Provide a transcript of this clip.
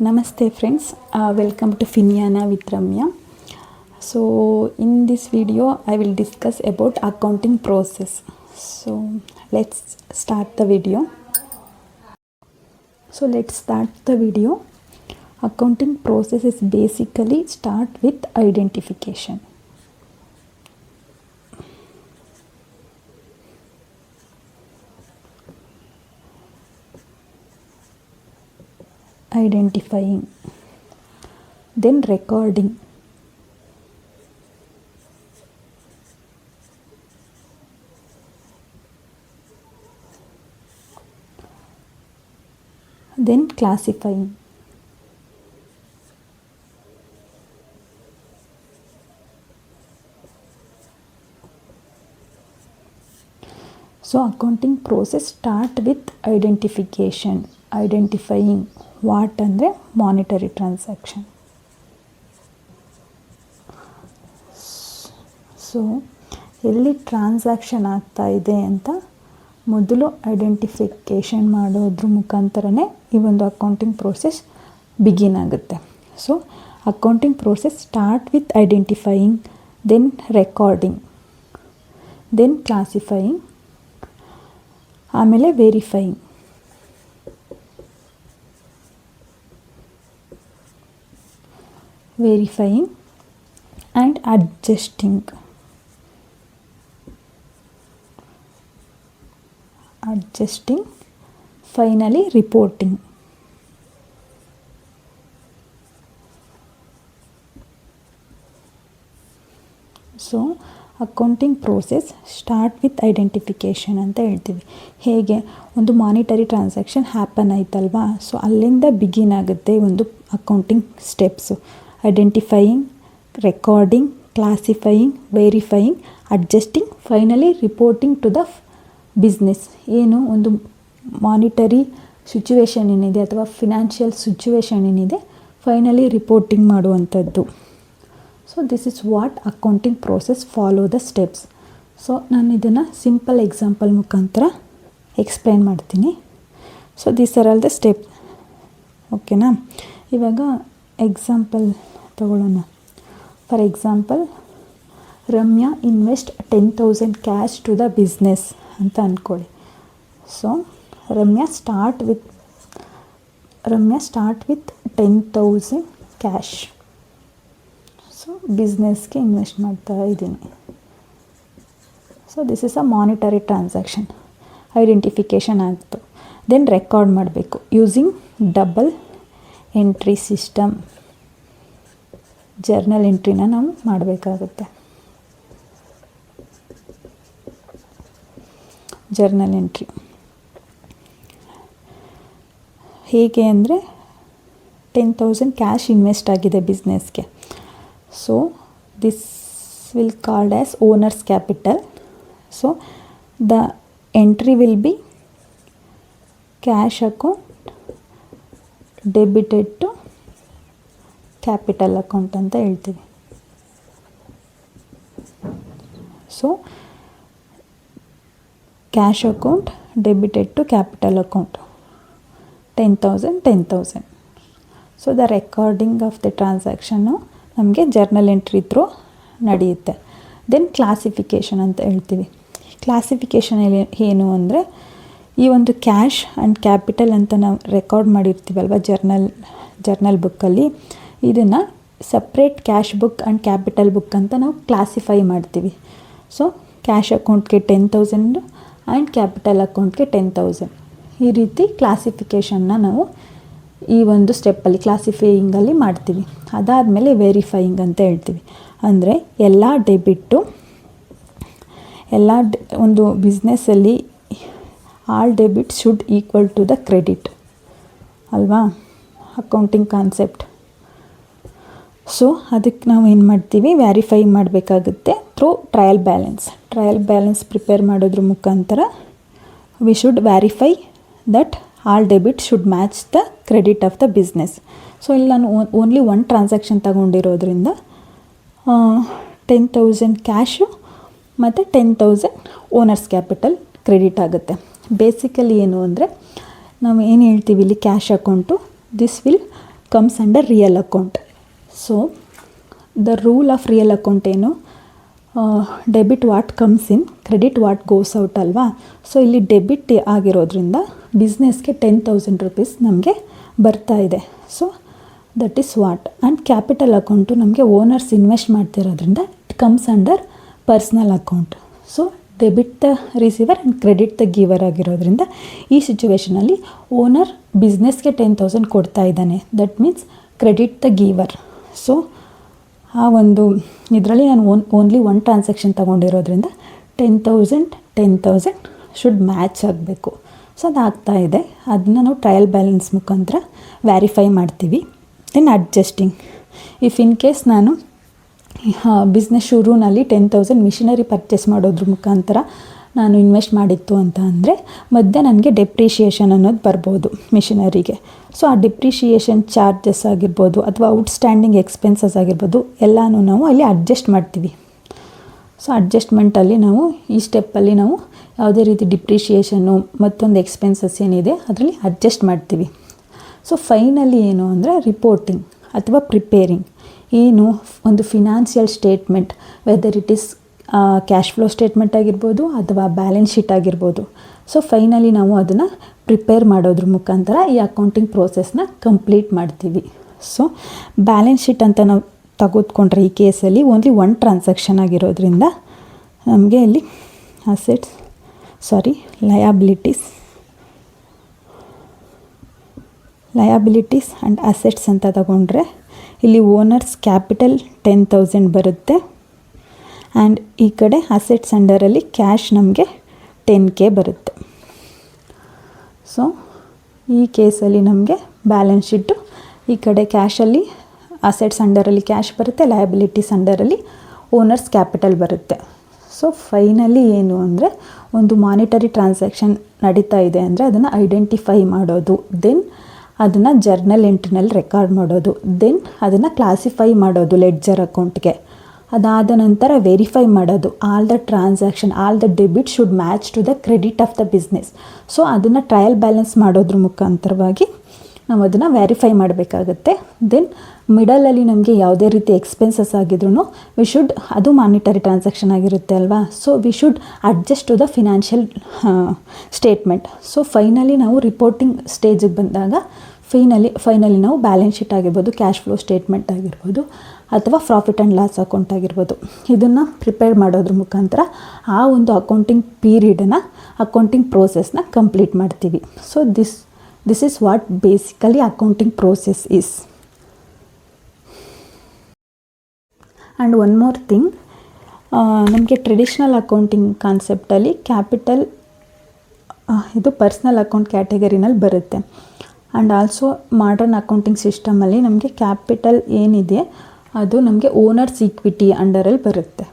Namaste friends, welcome to Finyana with Ramya. So in this video I will discuss about accounting process. So let's start the video. Accounting process is basically start with identification. Identifying, then recording, then classifying, so accounting process start with identification. Identifying what ಅಂದರೆ monetary transaction. So ಎಲ್ಲಿ transaction ಆಗ್ತಾ ಇದೆ ಅಂತ ಮೊದಲು identification ಮಾಡೋದ್ರ ಮುಖಾಂತರನೇ ಈ ಒಂದು ಅಕೌಂಟಿಂಗ್ ಪ್ರೋಸೆಸ್ ಬಿಗಿನ್ ಆಗುತ್ತೆ. So accounting process start with identifying, then recording, then classifying, ಆಮೇಲೆ verifying. Verifying and adjusting. Finally reporting. So accounting process start with identification ಅಂತ ಹೇಳ್ತೀವಿ. ಹೇಗೆ ಒಂದು ಮಾನಿಟರಿ ಟ್ರಾನ್ಸಾಕ್ಷನ್ ಹ್ಯಾಪನ್ ಆಯ್ತಲ್ವಾ, ಸೊ ಅಲ್ಲಿಂದ ಬಿಗಿನ್ ಆಗುತ್ತೆ ಒಂದು accounting steps. Identifying, recording, classifying, verifying, adjusting, finally reporting to the business. ಏನು ಒಂದು ಮಾನಿಟರಿ ಸಿಚುವೇಶನ್ ಏನಿದೆ ಅಥವಾ ಫಿನಾನ್ಷಿಯಲ್ ಸಿಚುವೇಶನ್ ಏನಿದೆ ಫೈನಲಿ ರಿಪೋರ್ಟಿಂಗ್ ಮಾಡುವಂಥದ್ದು. So this is what accounting process follow the steps. So ನಾನು ಇದನ್ನು ಸಿಂಪಲ್ ಎಕ್ಸಾಂಪಲ್ ಮುಖಾಂತರ ಎಕ್ಸ್ಪ್ಲೈನ್ ಮಾಡ್ತೀನಿ. So these are all the step. ಓಕೆನಾ? ಇವಾಗ ಎಕ್ಸಾಂಪಲ್ ತಗೊಳ್ಳೋಣ. For example, Ramya invest 10,000 cash to the business ಅಂತ ಅಂದ್ಕೊಳ್ಳಿ. So Ramya start with 10,000 cash. So ಬಿಸ್ನೆಸ್ಗೆ ಇನ್ವೆಸ್ಟ್ ಮಾಡ್ತಾ ಇದ್ದೀನಿ. So this is a monetary transaction. Identification ಆಯಿತು. ದೆನ್ ರೆಕಾರ್ಡ್ ಮಾಡಬೇಕು using double entry system. Journal ಎಂಟ್ರಿನ ನಾವು ಮಾಡಬೇಕಾಗುತ್ತೆ. ಜರ್ನಲ್ ಎಂಟ್ರಿ ಹೇಗೆ ಅಂದರೆ 10,000 ಕ್ಯಾಶ್ ಇನ್ವೆಸ್ಟ್ ಆಗಿದೆ ಬಿಸ್ನೆಸ್ಗೆ. So this will called as owner's capital. So the entry will be cash account debited to capital account ಅಂತ ಹೇಳ್ತೀವಿ. So cash account debited to capital account 10,000. So the recording of the ಟ್ರಾನ್ಸಾಕ್ಷನ್ನು ನಮಗೆ journal entry through ನಡೆಯುತ್ತೆ. Then classification ಅಂತ ಹೇಳ್ತೀವಿ. Classification ಏನು ಅಂದರೆ ಈ ಒಂದು ಕ್ಯಾಶ್ ಆ್ಯಂಡ್ ಕ್ಯಾಪಿಟಲ್ ಅಂತ ನಾವು ರೆಕಾರ್ಡ್ ಮಾಡಿರ್ತೀವಲ್ವ ಜರ್ನಲ್ ಬುಕ್ಕಲ್ಲಿ, ಇದನ್ನು separate cash book and capital book ಅಂತ ನಾವು ಕ್ಲಾಸಿಫೈ ಮಾಡ್ತೀವಿ. ಸೊ ಕ್ಯಾಶ್ ಅಕೌಂಟ್ಗೆ 10,000 ಆ್ಯಂಡ್ ಕ್ಯಾಪಿಟಲ್ ಅಕೌಂಟ್ಗೆ 10,000. ಈ ರೀತಿ ಕ್ಲಾಸಿಫಿಕೇಷನ್ನ ನಾವು ಈ ಒಂದು ಸ್ಟೆಪ್ಪಲ್ಲಿ ಕ್ಲಾಸಿಫೈಯಿಂಗಲ್ಲಿ ಮಾಡ್ತೀವಿ. ಅದಾದಮೇಲೆ ವೆರಿಫೈಯಿಂಗ್ ಅಂತ ಹೇಳ್ತೀವಿ. ಅಂದರೆ ಎಲ್ಲ ಡೆಬಿಟ್ಟು ಒಂದು ಬಿಸ್ನೆಸ್ಸಲ್ಲಿ all debit should equal to the credit ಅಲ್ವಾ, ಅಕೌಂಟಿಂಗ್ ಕಾನ್ಸೆಪ್ಟ್. ಸೊ ಅದಕ್ಕೆ ನಾವು ಏನು ಮಾಡ್ತೀವಿ, ವ್ಯಾರಿಫೈ ಮಾಡಬೇಕಾಗುತ್ತೆ ಥ್ರೂ ಟ್ರಯಲ್ ಬ್ಯಾಲೆನ್ಸ್ ಪ್ರಿಪೇರ್ ಮಾಡೋದ್ರ ಮುಖಾಂತರ we should verify that all debit should match the credit of the business. So ಇಲ್ಲಿ ನಾನು ಓನ್ಲಿ ಒನ್ ಟ್ರಾನ್ಸಾಕ್ಷನ್ ತಗೊಂಡಿರೋದ್ರಿಂದ 10,000 ಕ್ಯಾಶು ಮತ್ತು 10,000 ಓನರ್ಸ್ ಕ್ಯಾಪಿಟಲ್ ಕ್ರೆಡಿಟ್ ಆಗುತ್ತೆ. ಬೇಸಿಕಲಿ ಏನು ಅಂದರೆ ನಾವು ಏನು ಹೇಳ್ತೀವಿ ಇಲ್ಲಿ cash account, this will comes under real account. So the rule of real account ಏನು, debit what comes in, credit what goes out ಅಲ್ವಾ. ಸೊ ಇಲ್ಲಿ ಡೆಬಿಟ್ ಆಗಿರೋದ್ರಿಂದ ಬಿಸ್ನೆಸ್ಗೆ 10,000 rupees ನಮಗೆ ಬರ್ತಾ ಇದೆ. So that is what. And capital account ನಮಗೆ owner's invest ಮಾಡ್ತಿರೋದ್ರಿಂದ it comes under personal account. So debit the receiver and credit the giver ಆಗಿರೋದ್ರಿಂದ ಈ ಸಿಚುವೇಷನಲ್ಲಿ ಓನರ್ ಬಿಸ್ನೆಸ್ಗೆ 10,000 ಕೊಡ್ತಾ ಇದ್ದಾನೆ, that means credit the giver. So ಆ ಒಂದು ಇದರಲ್ಲಿ ನಾನು ಓನ್ಲಿ ಒನ್ ಟ್ರಾನ್ಸಾಕ್ಷನ್ ತೊಗೊಂಡಿರೋದ್ರಿಂದ 10,000 ಶುಡ್ ಮ್ಯಾಚ್ ಆಗಬೇಕು. ಸೊ ಅದು ಆಗ್ತಾ ಇದೆ. ಅದನ್ನ ನಾವು ಟ್ರಯಲ್ ಬ್ಯಾಲೆನ್ಸ್ ಮುಖಾಂತರ ವ್ಯಾರಿಫೈ ಮಾಡ್ತೀವಿ. Then adjusting, if in case ನಾನು ಬಿಸ್ನೆಸ್ ಶುರುನಲ್ಲಿ 10,000 ಮಿಷಿನರಿ ಪರ್ಚೇಸ್ ಮಾಡೋದ್ರ ಮುಖಾಂತರ ನಾನು ಇನ್ವೆಸ್ಟ್ ಮಾಡಿತ್ತು ಅಂತ ಅಂದರೆ ಮಧ್ಯೆ ನನಗೆ ಡೆಪ್ರಿಷಿಯೇಷನ್ ಅನ್ನೋದು ಬರ್ಬೋದು ಮಿಷಿನರಿಗೆ. ಸೊ ಆ ಡೆಪ್ರಿಷಿಯೇಷನ್ ಚಾರ್ಜಸ್ ಆಗಿರ್ಬೋದು ಅಥವಾ ಔಟ್ಸ್ಟ್ಯಾಂಡಿಂಗ್ ಎಕ್ಸ್ಪೆನ್ಸಸ್ ಆಗಿರ್ಬೋದು ಎಲ್ಲನೂ ನಾವು ಅಲ್ಲಿ ಅಡ್ಜಸ್ಟ್ ಮಾಡ್ತೀವಿ. ಸೊ ಅಡ್ಜಸ್ಟ್ಮೆಂಟಲ್ಲಿ ನಾವು ಈ ಸ್ಟೆಪ್ಪಲ್ಲಿ ನಾವು ಯಾವುದೇ ರೀತಿ ಡಿಪ್ರಿಷಿಯೇಷನ್ನು ಮತ್ತೊಂದು ಎಕ್ಸ್ಪೆನ್ಸಸ್ ಏನಿದೆ ಅದರಲ್ಲಿ ಅಡ್ಜಸ್ಟ್ ಮಾಡ್ತೀವಿ. ಸೊ ಫೈನಲಿ ಏನು ಅಂದರೆ ರಿಪೋರ್ಟಿಂಗ್ ಅಥವಾ ಪ್ರಿಪೇರಿಂಗ್. ಏನು ಒಂದು financial statement, whether it is cash flow statement ಆಗಿರ್ಬೋದು ಅಥವಾ ಬ್ಯಾಲೆನ್ಸ್ ಶೀಟ್ ಆಗಿರ್ಬೋದು. ಸೊ ಫೈನಲಿ ನಾವು ಅದನ್ನು ಪ್ರಿಪೇರ್ ಮಾಡೋದ್ರ ಮುಖಾಂತರ ಈ ಅಕೌಂಟಿಂಗ್ ಪ್ರೋಸೆಸ್ನ ಕಂಪ್ಲೀಟ್ ಮಾಡ್ತೀವಿ. ಸೊ ಬ್ಯಾಲೆನ್ಸ್ ಶೀಟ್ ಅಂತ ನಾವು ತೆಗೆದುಕೊಂಡ್ರೆ ಈ ಕೇಸಲ್ಲಿ ಓನ್ಲಿ ಒನ್ ಟ್ರಾನ್ಸಾಕ್ಷನ್ ಆಗಿರೋದ್ರಿಂದ ನಮಗೆ ಇಲ್ಲಿ ಲಯಬಿಲಿಟೀಸ್ ಆ್ಯಂಡ್ ಅಸೆಟ್ಸ್ ಅಂತ ತಗೊಂಡ್ರೆ ಇಲ್ಲಿ ಓನರ್ಸ್ ಕ್ಯಾಪಿಟಲ್ 10,000 ಬರುತ್ತೆ. ಆ್ಯಂಡ್ ಈ ಕಡೆ ಅಸೆಟ್ಸ್ ಅಂಡರಲ್ಲಿ ಕ್ಯಾಶ್ ನಮಗೆ 10K ಬರುತ್ತೆ. ಸೊ ಈ ಕೇಸಲ್ಲಿ ನಮಗೆ ಬ್ಯಾಲೆನ್ಸ್ ಶೀಟು ಈ ಕಡೆ ಕ್ಯಾಶಲ್ಲಿ ಅಸೆಟ್ಸ್ ಅಂಡರಲ್ಲಿ ಕ್ಯಾಶ್ ಬರುತ್ತೆ, ಲಯಬಿಲಿಟೀಸ್ ಅಂಡರಲ್ಲಿ ಓನರ್ಸ್ ಕ್ಯಾಪಿಟಲ್ ಬರುತ್ತೆ. ಸೊ ಫೈನಲಿ ಏನು ಅಂದರೆ ಒಂದು ಮಾನಿಟರಿ ಟ್ರಾನ್ಸಾಕ್ಷನ್ ನಡೀತಾ ಇದೆ ಅಂದರೆ ಅದನ್ನು ಐಡೆಂಟಿಫೈ ಮಾಡೋದು, ದೆನ್ ಅದನ್ನು ಜರ್ನಲ್ ಎಂಟ್ರಿನಲ್ಲಿ ರೆಕಾರ್ಡ್ ಮಾಡೋದು, ದೆನ್ ಅದನ್ನು ಕ್ಲಾಸಿಫೈ ಮಾಡೋದು ಲೆಡ್ಜರ್ ಅಕೌಂಟ್ಗೆ. ಅದಾದ ನಂತರ ವೆರಿಫೈ ಮಾಡೋದು all the transaction, all the debit should match to the credit of the business. So ಅದನ್ನು ಟ್ರಯಲ್ ಬ್ಯಾಲೆನ್ಸ್ ಮಾಡೋದ್ರ ಮುಖಾಂತರವಾಗಿ ನಾವು ಅದನ್ನು ವೆರಿಫೈ ಮಾಡಬೇಕಾಗತ್ತೆ. ದೆನ್ ಮಿಡಲಲ್ಲಿ ನಮಗೆ ಯಾವುದೇ ರೀತಿ ಎಕ್ಸ್ಪೆನ್ಸಸ್ ಆಗಿದ್ರೂ ವಿ ಶುಡ್, ಅದು ಮಾನಿಟರಿ ಟ್ರಾನ್ಸಾಕ್ಷನ್ ಆಗಿರುತ್ತೆ ಅಲ್ವಾ. So we should adjust to the financial statement. So finally ನಾವು ರಿಪೋರ್ಟಿಂಗ್ ಸ್ಟೇಜಿಗೆ ಬಂದಾಗ ಫೈನಲಿ ನಾವು ಬ್ಯಾಲೆನ್ಸ್ ಶೀಟ್ ಆಗಿರ್ಬೋದು, ಕ್ಯಾಶ್ ಫ್ಲೋ ಸ್ಟೇಟ್ಮೆಂಟ್ ಆಗಿರ್ಬೋದು ಅಥವಾ ಪ್ರಾಫಿಟ್ ಆ್ಯಂಡ್ ಲಾಸ್ ಅಕೌಂಟ್ ಆಗಿರ್ಬೋದು, ಇದನ್ನು ಪ್ರಿಪೇರ್ ಮಾಡೋದ್ರ ಮುಖಾಂತರ ಆ ಒಂದು ಅಕೌಂಟಿಂಗ್ ಪೀರಿಯಡನ್ನು, ಅಕೌಂಟಿಂಗ್ ಪ್ರೋಸೆಸ್ನ ಕಂಪ್ಲೀಟ್ ಮಾಡ್ತೀವಿ. So this is what basically accounting process is. And one more thing, ನಮಗೆ ಟ್ರೆಡಿಷ್ನಲ್ ಅಕೌಂಟಿಂಗ್ ಕಾನ್ಸೆಪ್ಟಲ್ಲಿ ಕ್ಯಾಪಿಟಲ್ ಇದು ಪರ್ಸ್ನಲ್ ಅಕೌಂಟ್ ಕ್ಯಾಟಗರಿನಲ್ಲಿ ಬರುತ್ತೆ. ಆ್ಯಂಡ್ ಆಲ್ಸೋ ಮಾಡರ್ನ್ ಅಕೌಂಟಿಂಗ್ ಸಿಸ್ಟಮಲ್ಲಿ ನಮಗೆ ಕ್ಯಾಪಿಟಲ್ ಏನಿದೆ ಅದು ನಮಗೆ ಓನರ್ಸ್ ಈಕ್ವಿಟಿ ಅಂಡರಲ್ಲಿ ಬರುತ್ತೆ.